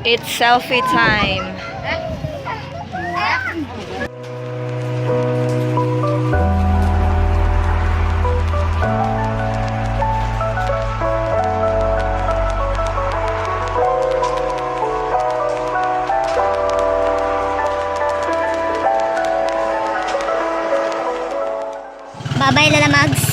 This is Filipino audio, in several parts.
It's selfie time. Bye-bye, Lala Mags.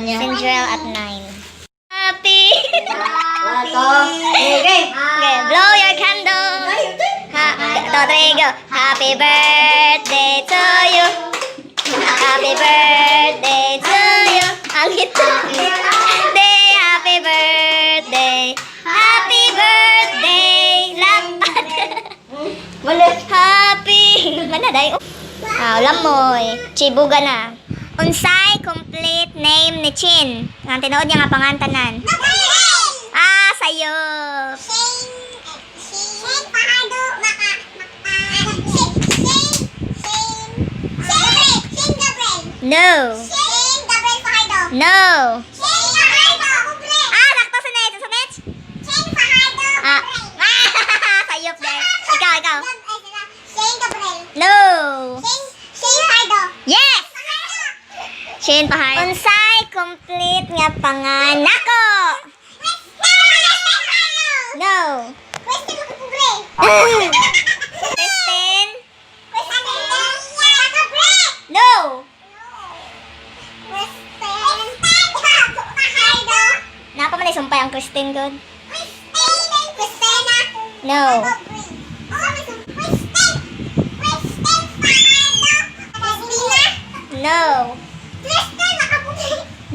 Central at 9. Happy! Okay. Okay, blow your candle. Go. Happy birthday to you. Happy birthday to you. Happy birthday. Happy birthday. Happy birthday. Lapat. Happy. Mana day? Lamoy. Chibuga na. Unsay complete name ni Chin? Ang tinuod niya nga pangantanan. Sayo. Shane Fajardo Shane Gabriel. No. Shane Gabriel Fajardo. No. Shane Fajardo. Sakto sa net. Sa net? Shane Fajardo. Sayop din. Ikaw. Shane Gabriel. No. Shane Fajardo. Yes. Shane Fajardo. Unsay complete nga panganako? No. Kristen Macapubre. Kristen? Macapubre. No. Napa man isumpay ang Kristen good? Christina. No. No.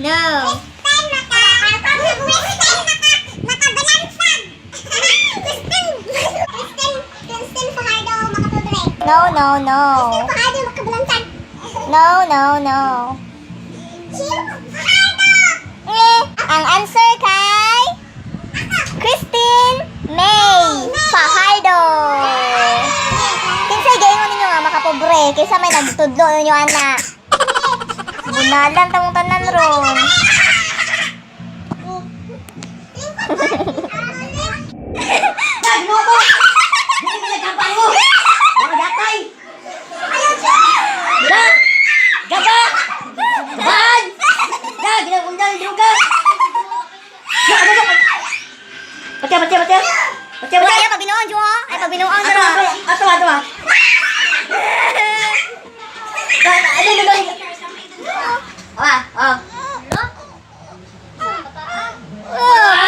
No. No. No. Ang answer kay Christine May Fajardo. Kinsay gayon ninyo nga makapobre kaysa may nagtudlo ninyo ana. Bunalan tamong tanan ron. Ay, pagbinuan jo ha. Ay, pagbinuan dara. Ato.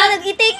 Nag-itik.